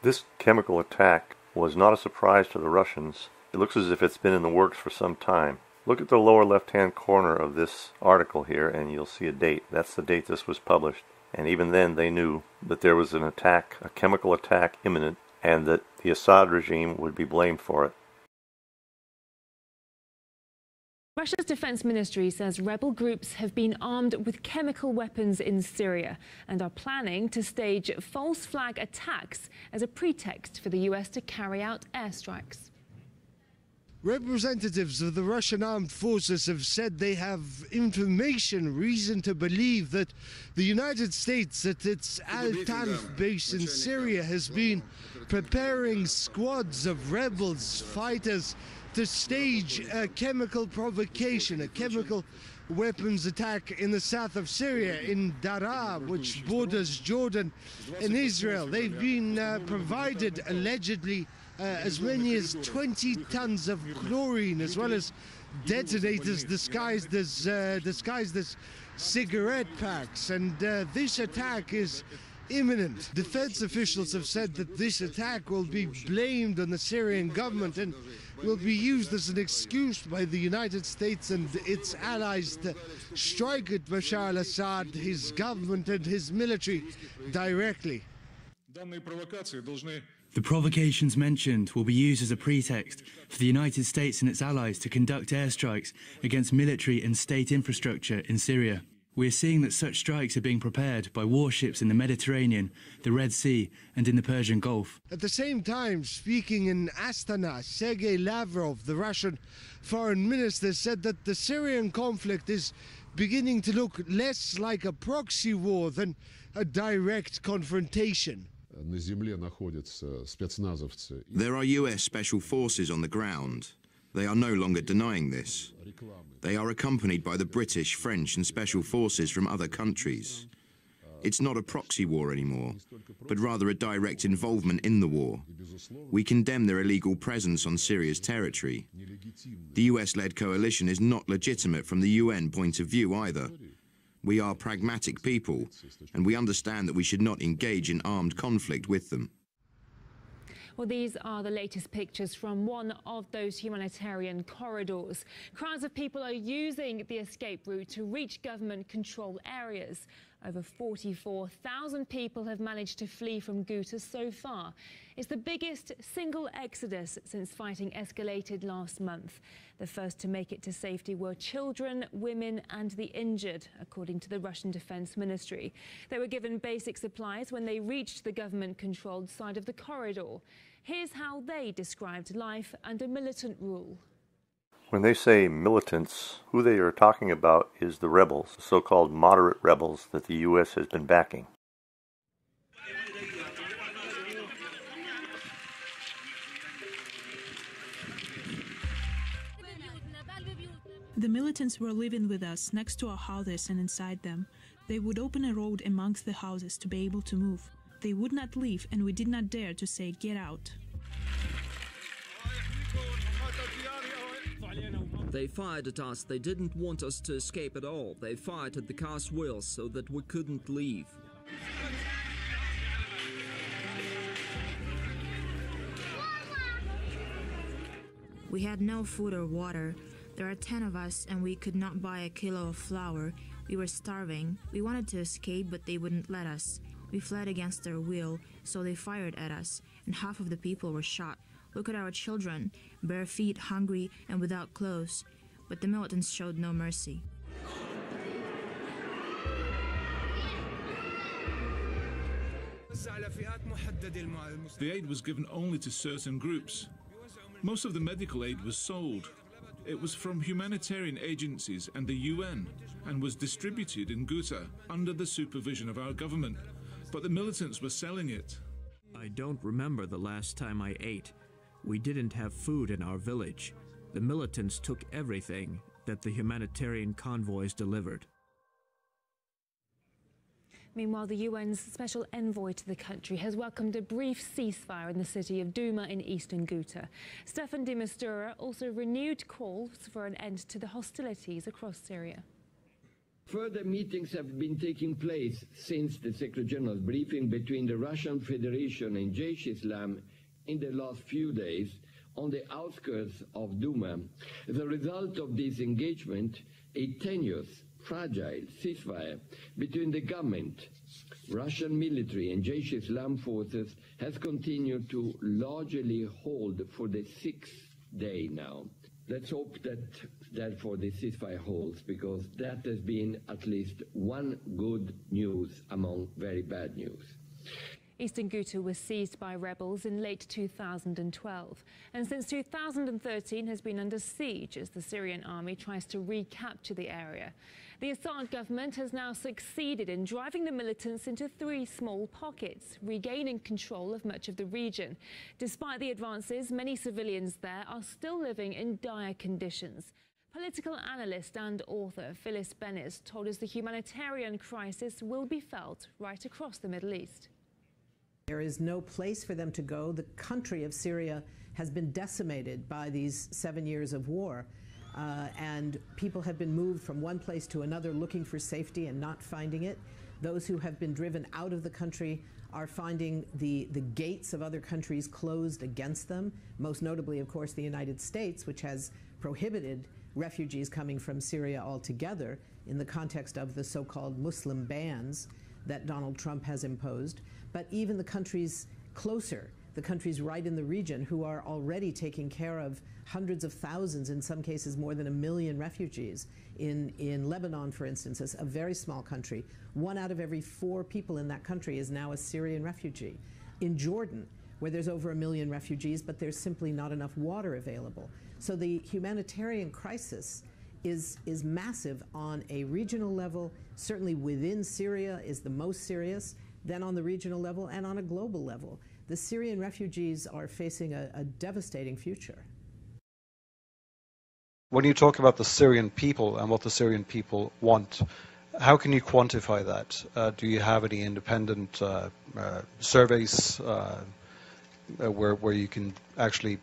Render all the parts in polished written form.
This chemical attack was not a surprise to the Russians. It looks as if it's been in the works for some time. Look at the lower left-hand corner of this article here and you'll see a date. That's the date this was published. And even then they knew that there was an attack, a chemical attack imminent, and that the Assad regime would be blamed for it. Russia's defense ministry says rebel groups have been armed with chemical weapons in Syria and are planning to stage false flag attacks as a pretext for the US to carry out airstrikes. Representatives of the Russian armed forces have said they have reason to believe that the United States at its Al-Tanf base in Syria has been preparing squads of rebels, fighters, to stage a chemical provocation, a chemical weapons attack in the south of Syria, in Daraa, which borders Jordan and Israel. They've been provided, allegedly, as many as 20 tons of chlorine, as well as detonators disguised as cigarette packs. And this attack is imminent. Defense officials have said that this attack will be blamed on the Syrian government and will be used as an excuse by the United States and its allies to strike at Bashar al-Assad, his government and his military directly. The provocations mentioned will be used as a pretext for the United States and its allies to conduct airstrikes against military and state infrastructure in Syria. We are seeing that such strikes are being prepared by warships in the Mediterranean, the Red Sea and in the Persian Gulf. At the same time, speaking in Astana, Sergei Lavrov, the Russian foreign minister, said that the Syrian conflict is beginning to look less like a proxy war than a direct confrontation. There are US special forces on the ground. They are no longer denying this. They are accompanied by the British, French and special forces from other countries. It's not a proxy war anymore, but rather a direct involvement in the war. We condemn their illegal presence on Syria's territory. The US-led coalition is not legitimate from the UN point of view either. We are pragmatic people, and we understand that we should not engage in armed conflict with them. Well, these are the latest pictures from one of those humanitarian corridors. Crowds of people are using the escape route to reach government-controlled areas. Over 44,000 people have managed to flee from Ghouta so far. It's the biggest single exodus since fighting escalated last month. The first to make it to safety were children, women and the injured, according to the Russian Defense Ministry. They were given basic supplies when they reached the government-controlled side of the corridor. Here's how they described life under militant rule. When they say militants, who they are talking about is the rebels, the so-called moderate rebels that the U.S. has been backing. The militants were living with us next to our houses and inside them. They would open a road amongst the houses to be able to move. They would not leave, and we did not dare to say, "Get out." They fired at us. They didn't want us to escape at all. They fired at the car's wheels so that we couldn't leave. We had no food or water. There are 10 of us and we could not buy a kilo of flour. We were starving. We wanted to escape, but they wouldn't let us. We fled against their will, so they fired at us, and half of the people were shot. Look at our children, bare feet, hungry, and without clothes. But the militants showed no mercy. The aid was given only to certain groups. Most of the medical aid was sold. It was from humanitarian agencies and the UN, and was distributed in Ghouta under the supervision of our government. But the militants were selling it. I don't remember the last time I ate. We didn't have food in our village. The militants took everything that the humanitarian convoys delivered. Meanwhile, the UN's special envoy to the country has welcomed a brief ceasefire in the city of Duma in eastern Ghouta. Staffan de Mistura also renewed calls for an end to the hostilities across Syria. Further meetings have been taking place since the Secretary General's briefing between the Russian Federation and Jaish Islam in the last few days on the outskirts of Duma. As a result of this engagement, a tenuous, fragile ceasefire between the government, Russian military and Jaish Islam forces has continued to largely hold for the 6th day now. Let's hope that therefore the ceasefire holds, because that has been at least one good news among very bad news. Eastern Ghouta was seized by rebels in late 2012 and since 2013 has been under siege as the Syrian army tries to recapture the area. The Assad government has now succeeded in driving the militants into 3 small pockets, regaining control of much of the region. Despite the advances, many civilians there are still living in dire conditions. Political analyst and author Phyllis Bennett told us the humanitarian crisis will be felt right across the Middle East. There is no place for them to go. The country of Syria has been decimated by these 7 years of war, and people have been moved from one place to another looking for safety and not finding it. Those who have been driven out of the country are finding the gates of other countries closed against them, most notably, of course, the United States, which has prohibited refugees coming from Syria altogether in the context of the so-called Muslim bans that Donald Trump has imposed. But even the countries closer, the countries right in the region who are already taking care of hundreds of thousands, in some cases more than 1 million refugees. In Lebanon, for instance, a very small country, 1 out of every 4 people in that country is now a Syrian refugee. In Jordan, where there's over 1 million refugees, but there's simply not enough water available. So the humanitarian crisis is massive on a regional level, certainly within Syria is the most serious, then on the regional level and on a global level. The Syrian refugees are facing a devastating future. When you talk about the Syrian people and what the Syrian people want, how can you quantify that? Do you have any independent surveys where you can actually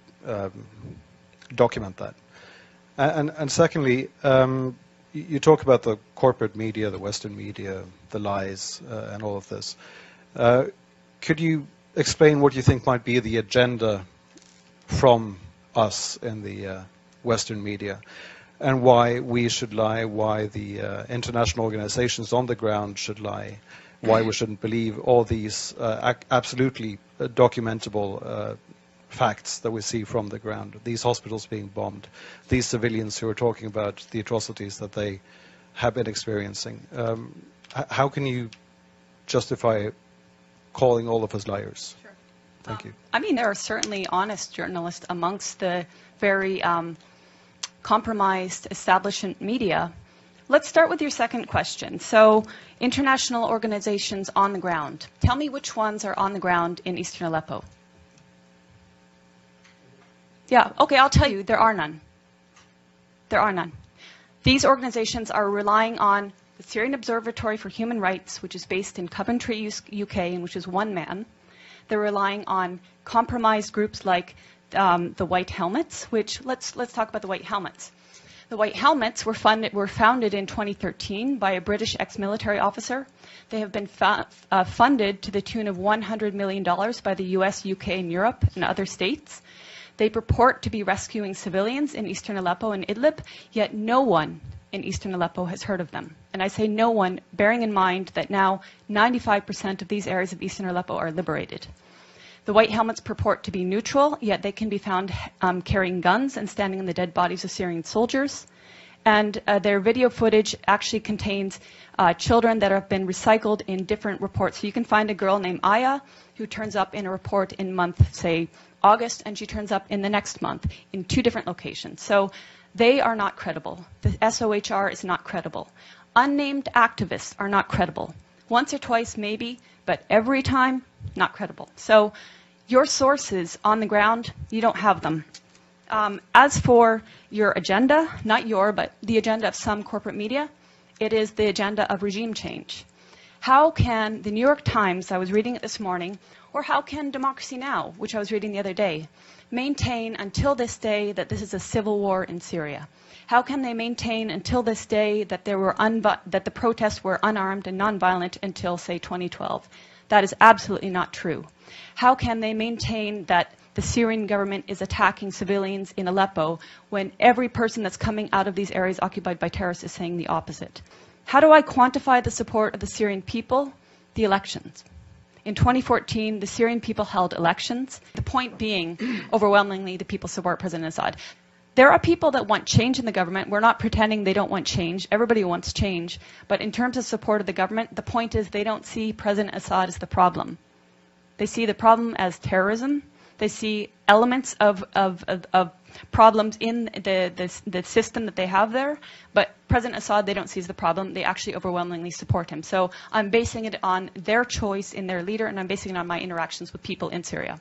document that? And secondly, you talk about the corporate media, the Western media, the lies, and all of this. Could you explain what you think might be the agenda from us in the Western media, and why we should lie, why the international organizations on the ground should lie, why we shouldn't believe all these absolutely documentable facts that we see from the ground, these hospitals being bombed, these civilians who are talking about the atrocities that they have been experiencing. How can you justify calling all of us liars? Sure. Thank you. I mean, there are certainly honest journalists amongst the very compromised establishment media. Let's start with your second question. So, international organizations on the ground. Tell me which ones are on the ground in eastern Aleppo. Yeah, okay, I'll tell you, there are none. There are none. These organizations are relying on the Syrian Observatory for Human Rights, which is based in Coventry, UK, and which is one man. They're relying on compromised groups like the White Helmets, which, let's talk about the White Helmets. The White Helmets were founded in 2013 by a British ex-military officer. They have been funded to the tune of $100 million by the US, UK, and Europe, and other states. They purport to be rescuing civilians in eastern Aleppo and Idlib, yet no one in eastern Aleppo has heard of them. And I say no one, bearing in mind that now 95% of these areas of eastern Aleppo are liberated. The White Helmets purport to be neutral, yet they can be found carrying guns and standing on the dead bodies of Syrian soldiers. And their video footage actually contains children that have been recycled in different reports. So you can find a girl named Aya who turns up in a report in month, say, August, and she turns up in the next month in 2 different locations. So they are not credible. The SOHR is not credible. Unnamed activists are not credible. Once or twice, maybe, but every time, not credible. So your sources on the ground, you don't have them. As for your agenda, not your, but the agenda of some corporate media, it is the agenda of regime change. How can the New York Times, I was reading it this morning, Or how can Democracy Now!, which I was reading the other day, maintain until this day that this is a civil war in Syria? How can they maintain until this day that that the protests were unarmed and nonviolent until, say, 2012? That is absolutely not true. How can they maintain that the Syrian government is attacking civilians in Aleppo when every person that's coming out of these areas occupied by terrorists is saying the opposite? How do I quantify the support of the Syrian people? The elections. In 2014, the Syrian people held elections. The point being, overwhelmingly, the people support President Assad. There are people that want change in the government. We're not pretending they don't want change. Everybody wants change. But in terms of support of the government, the point is they don't see President Assad as the problem. They see the problem as terrorism. They see elements of problems in the system that they have there. But President Assad, they don't see as the problem. They actually overwhelmingly support him. So I'm basing it on their choice in their leader, and I'm basing it on my interactions with people in Syria.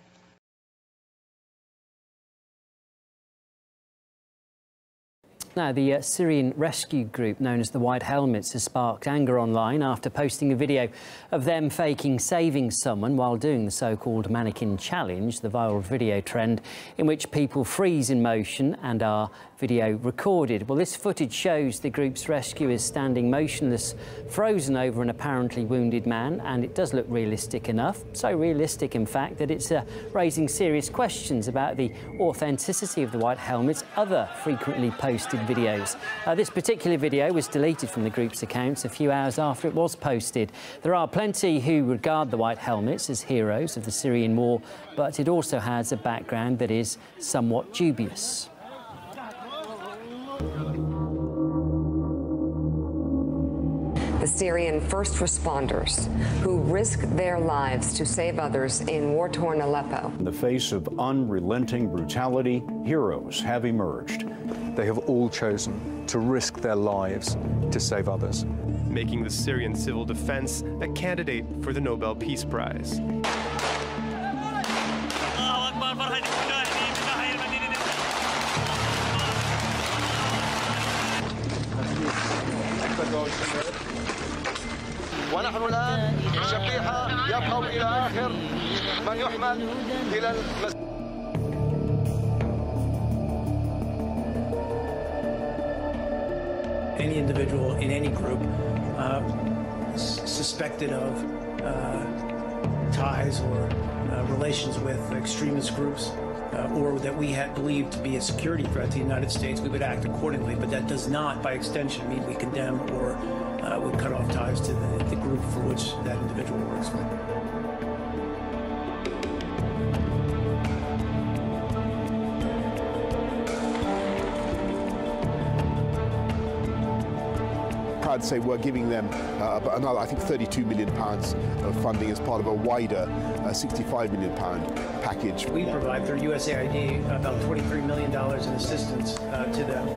Now, the Syrian rescue group known as the White Helmets has sparked anger online after posting a video of them faking saving someone while doing the so-called mannequin challenge, the viral video trend in which people freeze in motion and are video recorded. Well, this footage shows the group's rescuers standing motionless, frozen over an apparently wounded man, and it does look realistic enough. So realistic, in fact, that it's raising serious questions about the authenticity of the White Helmets' other frequently posted videos. This particular video was deleted from the group's accounts a few hours after it was posted. There are plenty who regard the White Helmets as heroes of the Syrian war, but it also has a background that is somewhat dubious. The Syrian first responders who risk their lives to save others in war-torn Aleppo. In the face of unrelenting brutality, heroes have emerged. They have all chosen to risk their lives to save others, making the Syrian civil defense a candidate for the Nobel Peace Prize. ونحن الآن شبيحة يبقوا إلى آخر من يحمل إلى Any individual in any group suspected of ties or relations with extremist groups or that we had believed to be a security threat to the United States, we would act accordingly. But that does not, by extension, mean we condemn or would cut off ties to the group for which that individual works for. Proud to say we're giving them another, I think, £32 million of funding as part of a wider £65 million package. We provide through USAID about $23 million in assistance to them.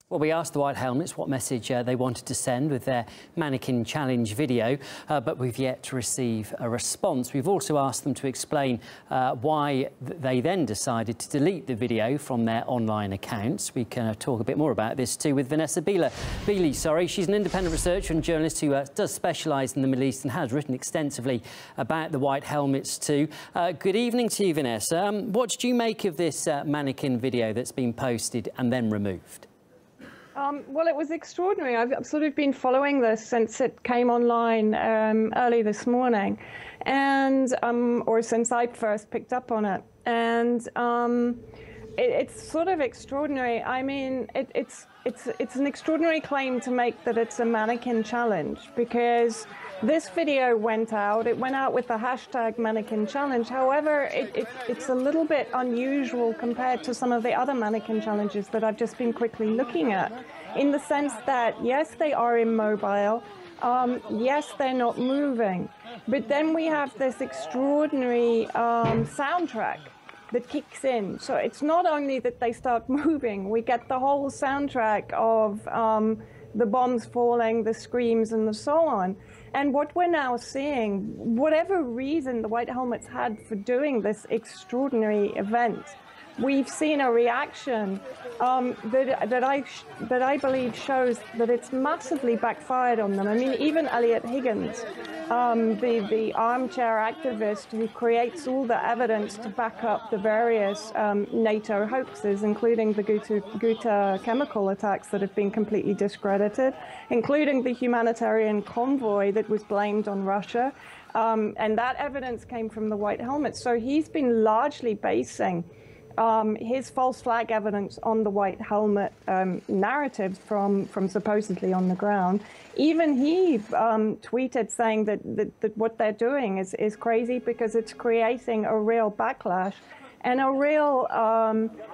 Well, we asked the White Helmets what message they wanted to send with their mannequin challenge video, but we've yet to receive a response. We've also asked them to explain why they then decided to delete the video from their online accounts. We can talk a bit more about this too with Vanessa Beeley. She's an independent researcher and journalist who does specialise in the Middle East and has written extensively about the White Helmets too. Good evening to you, Vanessa. What did you make of this mannequin video that's been posted and then removed? Well, it was extraordinary. I've sort of been following this since it came online early this morning, and or since I first picked up on it. And it's sort of extraordinary. I mean, it's an extraordinary claim to make that it's a mannequin challenge, because this video went out. It went out with the hashtag mannequin challenge. However, it's a little bit unusual compared to some of the other mannequin challenges that I've just been quickly looking at, in the sense that, yes, they are immobile. Yes, they're not moving. But then we have this extraordinary soundtrack that kicks in. So it's not only that they start moving, we get the whole soundtrack of the bombs falling, the screams, and so on. And what we're now seeing, whatever reason the White Helmets had for doing this extraordinary event, we've seen a reaction that I believe shows that it's massively backfired on them. I mean, even Elliot Higgins, the armchair activist who creates all the evidence to back up the various NATO hoaxes, including the Ghouta chemical attacks that have been completely discredited, including the humanitarian convoy that was blamed on Russia. And that evidence came from the White Helmets. So he's been largely basing his false flag evidence on the White Helmet narratives from supposedly on the ground. Even he tweeted saying that what they're doing is crazy because it's creating a real backlash and a real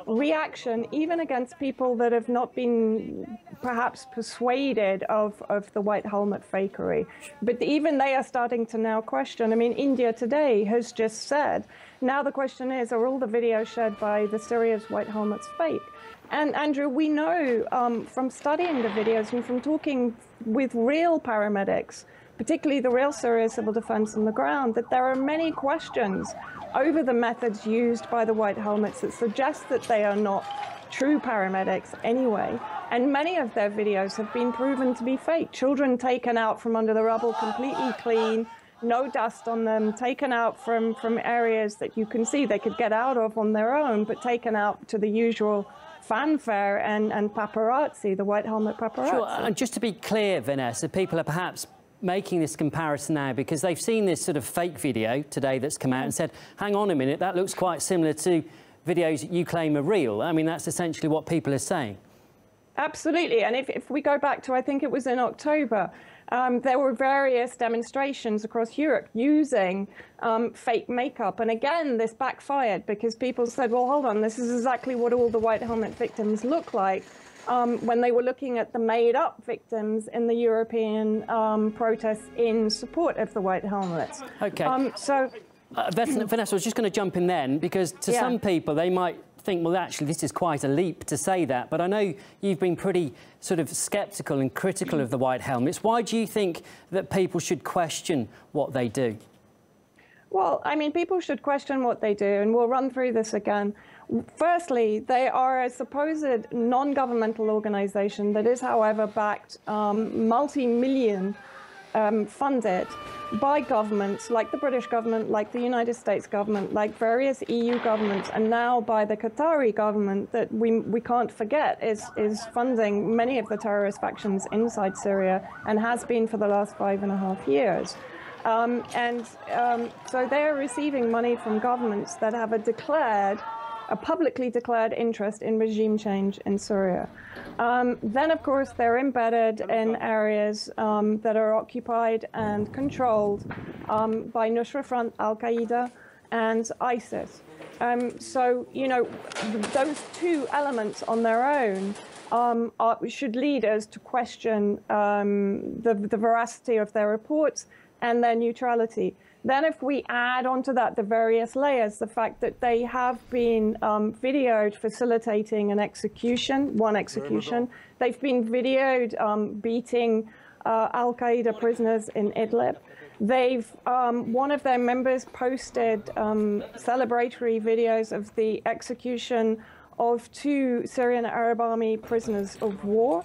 reaction, even against people that have not been perhaps persuaded of the White Helmet fakery. But even they are starting to now question. I mean, India today has just said, now the question is, are all the videos shared by the Syria's White Helmets fake? And Andrew, we know from studying the videos and from talking with real paramedics, particularly the real Syria civil defense on the ground, that there are many questions over the methods used by the White Helmets that suggest that they are not true paramedics anyway. And many of their videos have been proven to be fake. Children taken out from under the rubble, completely clean, no dust on them, taken out from areas that you can see they could get out of on their own, but taken out to the usual fanfare and paparazzi, the White Helmet paparazzi. Sure, and just to be clear, Vanessa, people are perhaps making this comparison now because they've seen this sort of fake video today that's come out and said, hang on a minute, that looks quite similar to videos that you claim are real. I mean, that's essentially what people are saying. Absolutely. And if we go back to, I think it was in October, there were various demonstrations across Europe using fake makeup. And again, this backfired because people said, well, hold on, this is exactly what all the White Helmet victims look like. When they were looking at the made-up victims in the European protests in support of the White Helmets. OK. Vanessa, I was just going to jump in then, because to some people, they might think, well, actually, this is quite a leap to say that. But I know you've been pretty sort of sceptical and critical of the White Helmets. Why do you think that people should question what they do? Well, I mean, people should question what they do, and we'll run through this again. Firstly, they are a supposed non-governmental organization that is, however, backed multi-million funded by governments like the British government, like the United States government, like various EU governments, and now by the Qatari government that we can't forget is funding many of the terrorist factions inside Syria and has been for the last 5.5 years. So they're receiving money from governments that have a publicly declared interest in regime change in Syria. Then, of course, they're embedded in areas that are occupied and controlled by Nusra Front, Al-Qaeda, and ISIS. So, you know, those two elements on their own should lead us to question the veracity of their reports and their neutrality. Then if we add onto that the various layers, the fact that they have been videoed facilitating an execution, one execution. They've been videoed beating Al-Qaeda prisoners in Idlib. They've, one of their members posted celebratory videos of the execution of 2 Syrian Arab Army prisoners of war.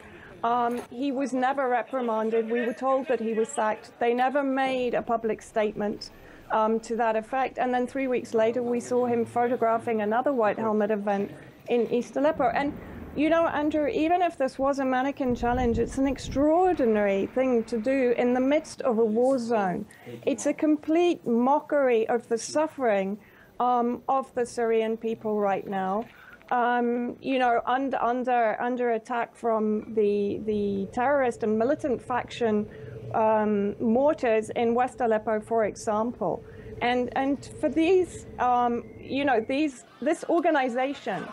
He was never reprimanded. We were told that he was sacked. They never made a public statement to that effect. And then 3 weeks later, we saw him photographing another White Helmet event in East Aleppo. And, you know, Andrew, even if this was a mannequin challenge, it's an extraordinary thing to do in the midst of a war zone. It's a complete mockery of the suffering of the Syrian people right now. You know, under attack from the terrorist and militant faction mortars in West Aleppo, for example. And for these, you know, this organization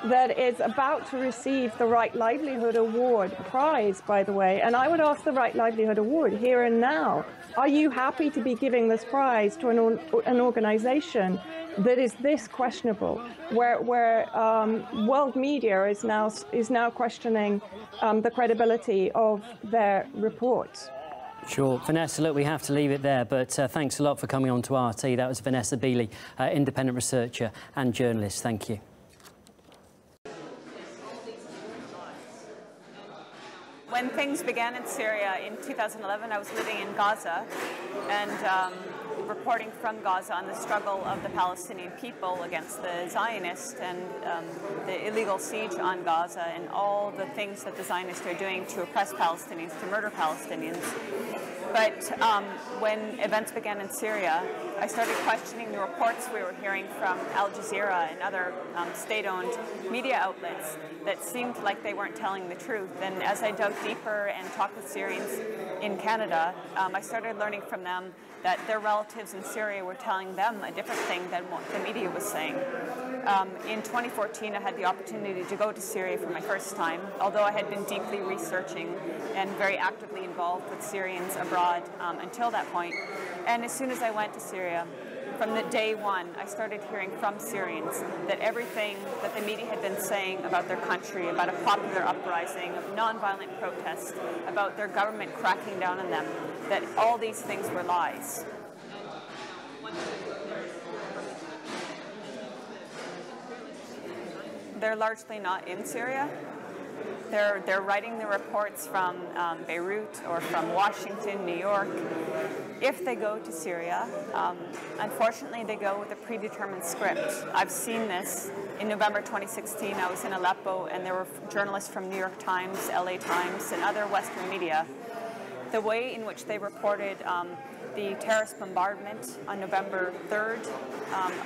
that is about to receive the Right Livelihood Award prize, by the way, and I would ask the Right Livelihood Award here and now, are you happy to be giving this prize to an organization that is this questionable, where world media is now questioning the credibility of their reports? Sure. Vanessa, look, we have to leave it there, but thanks a lot for coming on to RT. That was Vanessa Beeley, independent researcher and journalist. Thank you. When things began in Syria in 2011, I was living in Gaza and reporting from Gaza on the struggle of the Palestinian people against the Zionists and the illegal siege on Gaza and all the things that the Zionists are doing to oppress Palestinians, to murder Palestinians. But when events began in Syria, I started questioning the reports we were hearing from Al Jazeera and other state-owned media outlets that seemed like they weren't telling the truth. And as I dug deeper and talked with Syrians in Canada, I started learning from them that their relatives in Syria were telling them a different thing than what the media was saying. In 2014, I had the opportunity to go to Syria for my first time, although I had been deeply researching and very actively involved with Syrians abroad until that point. And as soon as I went to Syria, from the day one, I started hearing from Syrians that everything that the media had been saying about their country, about a popular uprising, of nonviolent protests, about their government cracking down on them, that all these things were lies. They're largely not in Syria. They're writing the reports from Beirut or from Washington, New York. If they go to Syria, unfortunately they go with a predetermined script. I've seen this. In November 2016, I was in Aleppo and there were journalists from New York Times, LA Times, and other Western media. The way in which they reported the terrorist bombardment on November 3rd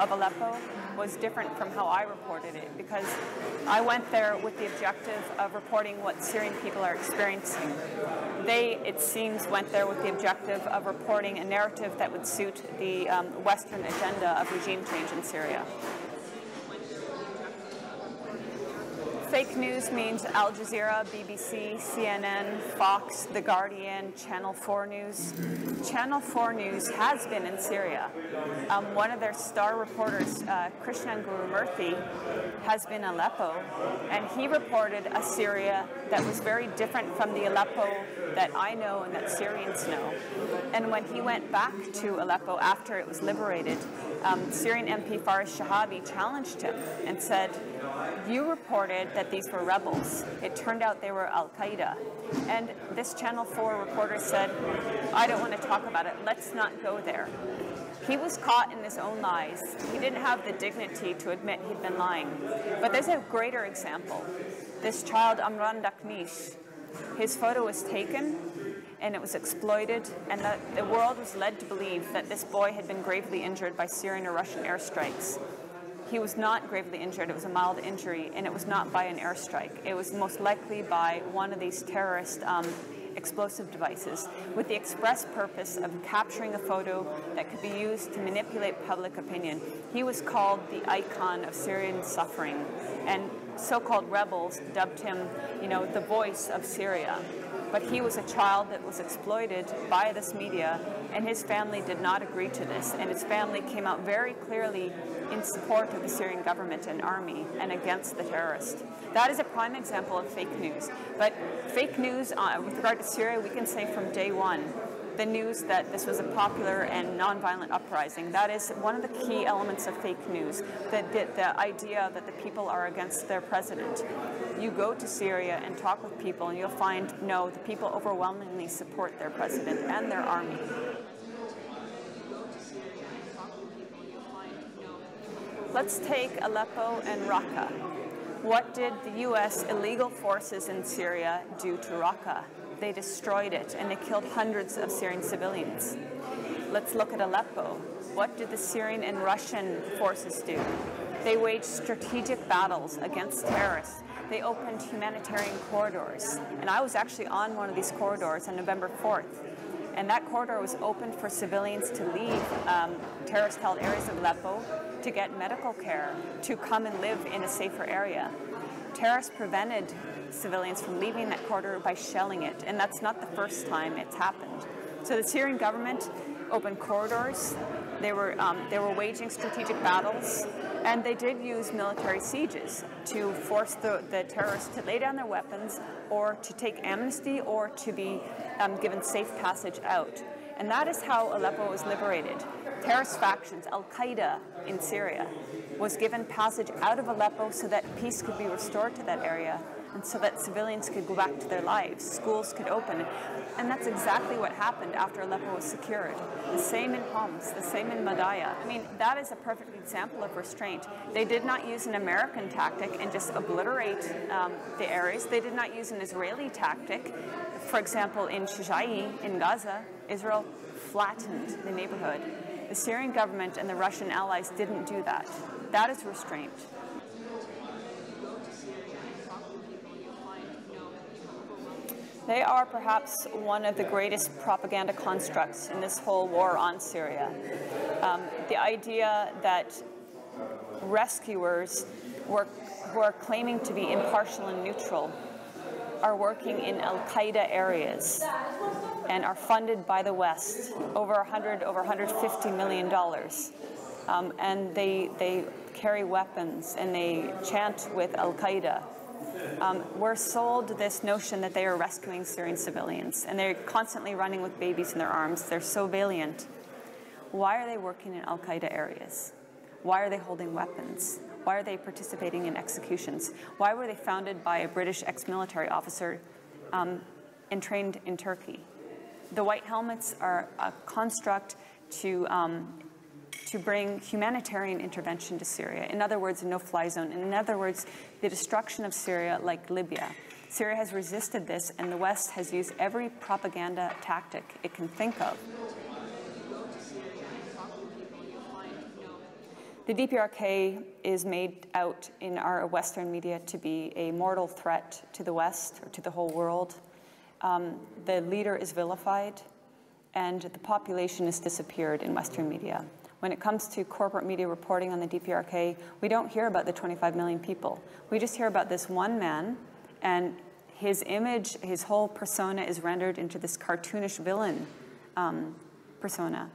of Aleppo was different from how I reported it, because I went there with the objective of reporting what Syrian people are experiencing. They, it seems, went there with the objective of reporting a narrative that would suit the Western agenda of regime change in Syria. Fake news means Al Jazeera, BBC, CNN, Fox, The Guardian, Channel 4 News. Channel 4 News has been in Syria. One of their star reporters, Krishnan Gurumurthy, has been in Aleppo, and he reported a Syria that was very different from the Aleppo that I know and that Syrians know. And when he went back to Aleppo after it was liberated, Syrian MP Faris Shahabi challenged him and said, "You reported that these were rebels. It turned out they were Al-Qaeda." And this Channel 4 reporter said, "I don't want to talk about it. Let's not go there." He was caught in his own lies. He didn't have the dignity to admit he'd been lying. But there's a greater example. This child, Amran Daknish, his photo was taken and it was exploited, and the world was led to believe that this boy had been gravely injured by Syrian or Russian airstrikes. He was not gravely injured. It was a mild injury, and it was not by an airstrike. It was most likely by one of these terrorist explosive devices, with the express purpose of capturing a photo that could be used to manipulate public opinion. He was called the icon of Syrian suffering, and so-called rebels dubbed him, the voice of Syria. But he was a child that was exploited by this media, and his family did not agree to this, and his family came out very clearly in support of the Syrian government and army and against the terrorists. That is a prime example of fake news. But fake news with regard to Syria, we can say from day one, the news that this was a popular and nonviolent uprising, that is one of the key elements of fake news, the idea that the people are against their president. You go to Syria and talk with people and you'll find, no, the people overwhelmingly support their president and their army. Let's take Aleppo and Raqqa. What did the U.S. illegal forces in Syria do to Raqqa? They destroyed it, and they killed hundreds of Syrian civilians. Let's look at Aleppo. What did the Syrian and Russian forces do? They waged strategic battles against terrorists. They opened humanitarian corridors. And I was actually on one of these corridors on November 4th. And that corridor was opened for civilians to leave terrorist-held areas of Aleppo to get medical care, to come and live in a safer area. Terrorists prevented civilians from leaving that corridor by shelling it, and that's not the first time it's happened. So the Syrian government opened corridors, they were waging strategic battles, and they did use military sieges to force the terrorists to lay down their weapons or to take amnesty or to be given safe passage out. And that is how Aleppo was liberated. Terrorist factions, Al-Qaeda in Syria, was given passage out of Aleppo so that peace could be restored to that area. and so that civilians could go back to their lives, schools could open. And that's exactly what happened after Aleppo was secured. The same in Homs, the same in Madaya. I mean, that is a perfect example of restraint. They did not use an American tactic and just obliterate the areas. They did not use an Israeli tactic. For example, in Shijai, in Gaza, Israel flattened the neighborhood. The Syrian government and the Russian allies didn't do that. That is restraint. They are perhaps one of the greatest propaganda constructs in this whole war on Syria. The idea that rescuers who are claiming to be impartial and neutral are working in Al-Qaeda areas and are funded by the West, over $150 million. And they carry weapons and they chant with Al-Qaeda. We're sold this notion that they are rescuing Syrian civilians, and they're constantly running with babies in their arms. They're so valiant. Why are they working in Al-Qaeda areas? Why are they holding weapons? Why are they participating in executions? Why were they founded by a British ex-military officer and trained in Turkey? The White Helmets are a construct to bring humanitarian intervention to Syria. In other words, a no-fly zone. In other words, the destruction of Syria like Libya. Syria has resisted this, and the West has used every propaganda tactic it can think of. The DPRK is made out in our Western media to be a mortal threat to the West or to the whole world. The leader is vilified, and the population has disappeared in Western media. When it comes to corporate media reporting on the DPRK, we don't hear about the 25 million people. We just hear about this one man, and his image, his whole persona is rendered into this cartoonish villain persona.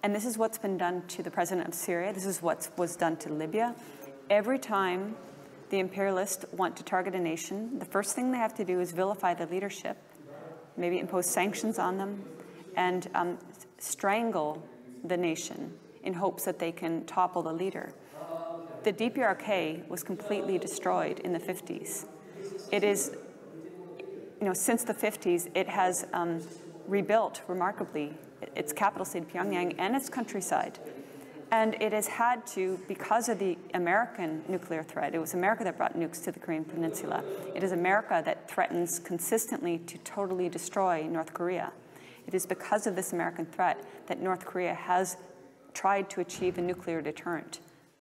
And this is what's been done to the president of Syria. This is what was done to Libya. Every time the imperialists want to target a nation, the first thing they have to do is vilify the leadership, maybe impose sanctions on them, and strangle the nation in hopes that they can topple the leader. The DPRK was completely destroyed in the 50s. It is, since the 50s, it has rebuilt remarkably its capital city, Pyongyang, and its countryside. And it has had to, because of the American nuclear threat, it was America that brought nukes to the Korean Peninsula. It is America that threatens consistently to totally destroy North Korea. It is because of this American threat that North Korea has tried to achieve a nuclear deterrent.